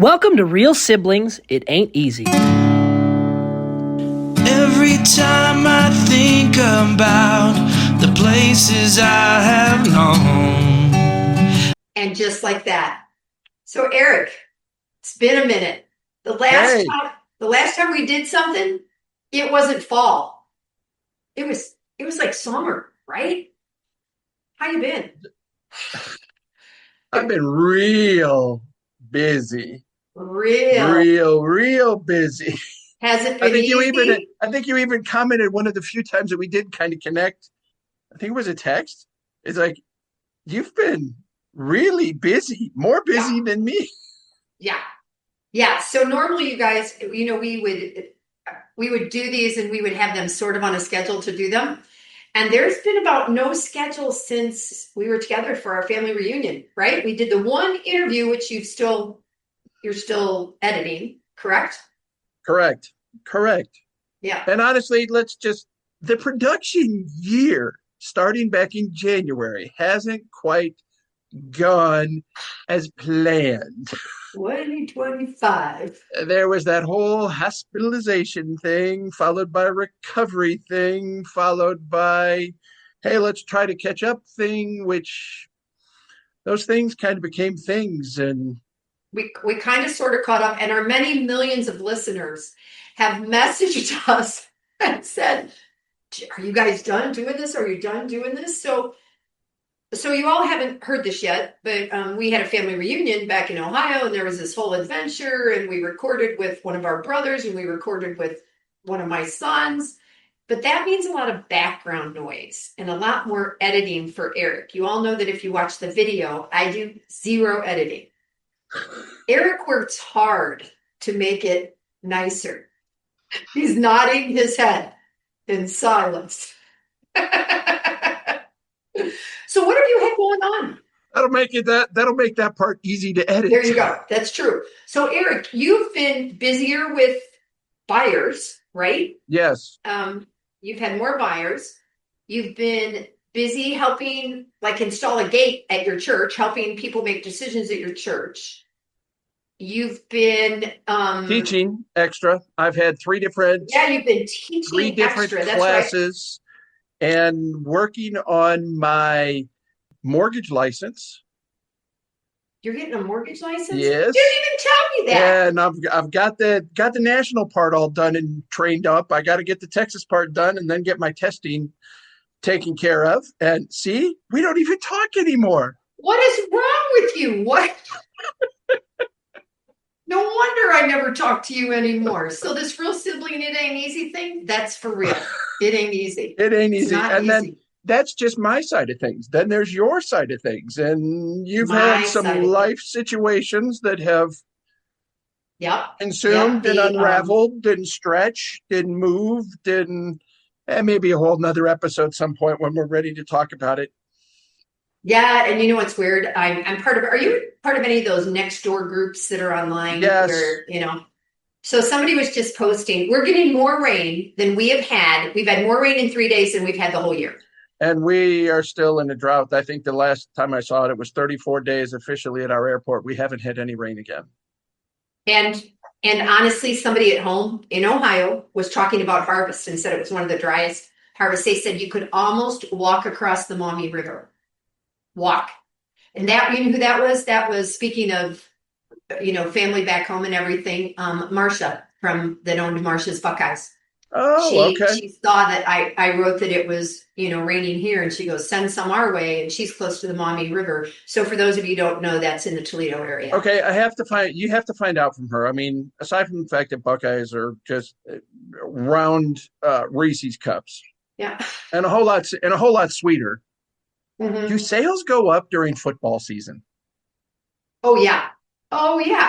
Welcome to Real Siblings, It Ain't Easy. Every time I think about the places I have known. And just like that. So Eric, it's been a minute. The last time we did something, it wasn't fall. It was like summer, right? How you been? I've been real busy. Real busy. Has it been easy? I think you even commented one of the few times that we did kind of connect. I think it was a text. It's like, you've been really busy, more busy than me. Yeah. So normally you guys, we would do these and we would have them sort of on a schedule to do them. And there's been about no schedule since we were together for our family reunion, right? We did the one interview, which you're still editing, correct? Correct. Yeah. And honestly, the production year starting back in January hasn't quite gone as planned. 2025. There was that whole hospitalization thing, followed by a recovery thing, followed by, hey, let's try to catch up thing, which those things kind of became things. And we kind of sort of caught up, and our many millions of listeners have messaged us and said, are you guys done doing this? Are you done doing this? So you all haven't heard this yet, but we had a family reunion back in Ohio, and there was this whole adventure, and we recorded with one of our brothers, and we recorded with one of my sons. But that means a lot of background noise and a lot more editing for Eric. You all know that if you watch the video, I do zero editing. Eric works hard to make it nicer. He's nodding his head in silence. So what have you had going on? That'll make that part easy to edit. There you go. That's true. So Eric, you've been busier with buyers, right? Yes. You've had more buyers. You've been busy helping, like, install a gate at your church, helping people make decisions at your church. You've been teaching extra. I've had three different teaching extra. classes. Right. And working on my mortgage license. You're getting a mortgage license? Yes. You didn't even tell me that. And I've got the national part all done and trained up. I got to get the Texas part done and then get my testing taken care of. And see, we don't even talk anymore. What is wrong with you? What? No wonder I never talk to you anymore. So this real sibling, it ain't easy thing, that's for real. It ain't easy. It ain't easy. And then that's just my side of things. Then there's your side of things. And you've had some life situations that have consumed and unraveled, didn't stretch, didn't move, and maybe a whole nother episode some point when we're ready to talk about it. Yeah, and you know what's weird? I'm part of. Are you part of any of those next door groups that are online? Yes. Where, so somebody was just posting, we're getting more rain than we have had. We've had more rain in 3 days than we've had the whole year. And we are still in a drought. I think the last time I saw it, it was 34 days officially at our airport. We haven't had any rain again. And honestly, somebody at home in Ohio was talking about harvest and said it was one of the driest harvests. They said you could almost walk across the Maumee River. Walk. And that, you know who that was? That was, speaking of, family back home and everything, Marcia that owned Marcia's Buckeyes. Oh, okay. She saw that I wrote that it was, raining here, and she goes, send some our way. And she's close to the Maumee River. So for those of you who don't know, that's in the Toledo area. Okay. You have to find out from her. I mean, aside from the fact that Buckeyes are just round Reese's cups. Yeah. And a whole lot sweeter. Mm-hmm. Do sales go up during football season? Oh yeah,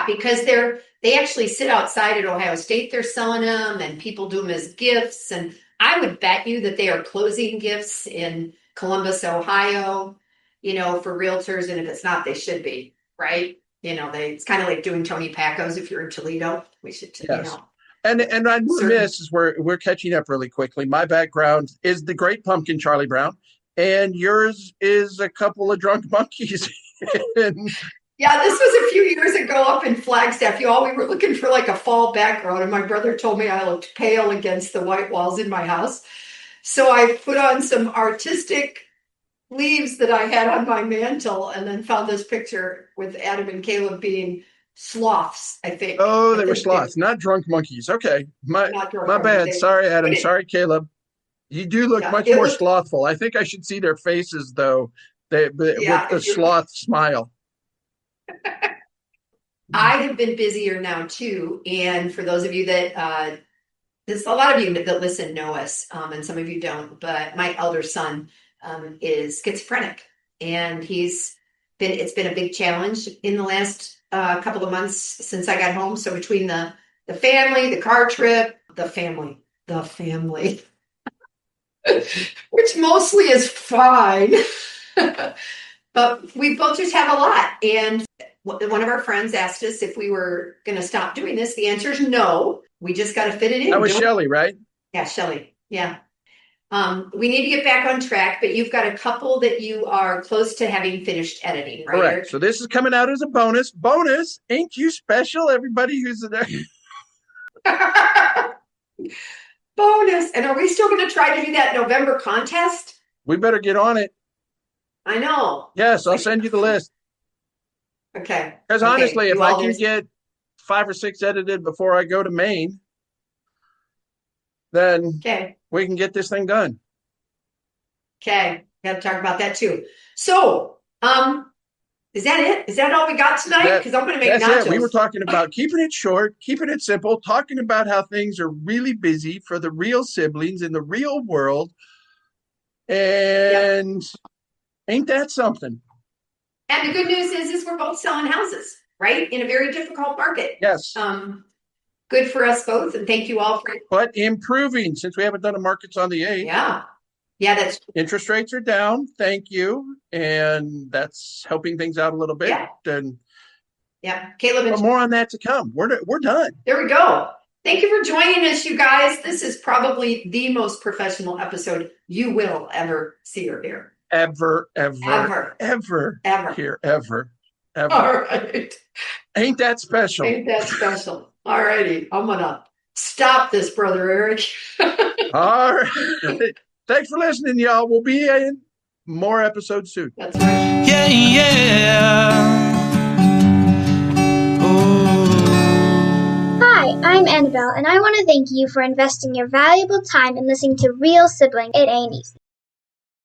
because they actually sit outside at Ohio State. They're selling them, and people do them as gifts. And I would bet you that they are closing gifts in Columbus, Ohio, for realtors. And if it's not, they should be, right? It's kind of like doing Tony Pacco's if you're in Toledo. We should, yes. And on this is where we're catching up really quickly. My background is the Great Pumpkin, Charlie Brown. And yours is a couple of drunk monkeys Yeah, this was a few years ago up in Flagstaff. We were looking for like a fall background, and my brother told me I looked pale against the white walls in my house. So I put on some artistic leaves that I had on my mantle and then found this picture with Adam and Caleb being sloths, I think. Oh, I they were think they sloths, not drunk monkeys. Okay. My not drunk my monkeys. bad. Sorry, But Adam. Sorry, Caleb. You do look yeah, much it more looked, slothful. I think I should see their faces though. With yeah, the if you're, sloth smile. I have been busier now too. And for those of you that, there's a lot of you that listen know us, and some of you don't, but my elder son is schizophrenic, and it's been a big challenge in the last couple of months since I got home. So between the family, the car trip, the family, which mostly is fine, but we both just have a lot. And one of our friends asked us if we were going to stop doing this. The answer is no. We just got to fit it in. That was Shelley, right? Yeah, Shelley. Yeah. We need to get back on track, but you've got a couple that you are close to having finished editing, right, Correct. Eric? So this is coming out as a bonus. Bonus, ain't you special? Everybody who's there. Bonus. And are we still going to try to do that November contest? We better get on it. I know. Yes, I'll send you the list. Okay. Because Okay. honestly, if You I all can there's- get 5 or 6 edited before I go to Maine, then Okay. we can get this thing done. Okay. Got to talk about that too. So, is that it? Is that all we got tonight? Because I'm going to make That's nachos. it. We were talking about keeping it short, keeping it simple, talking about how things are really busy for the real siblings in the real world. And ain't that something? And the good news is we're both selling houses, right? In a very difficult market. Yes. Good for us both, and thank you all for But improving since we haven't done a markets on the 8th. Yeah, that's interest rates are down. Thank you. And that's helping things out a little bit. And Caleb. But more on that to come. We're done. There we go. Thank you for joining us, you guys. This is probably the most professional episode you will ever see or hear. Ever. Here, ever. All right. Ain't that special? Ain't that special? All righty. I'm going to stop this, Brother Eric. All right. Thanks for listening, y'all. We'll be in more episodes soon. That's right. Yeah. Hi, I'm Annabelle, and I want to thank you for investing your valuable time in listening to Real Sibling. It Ain't Easy.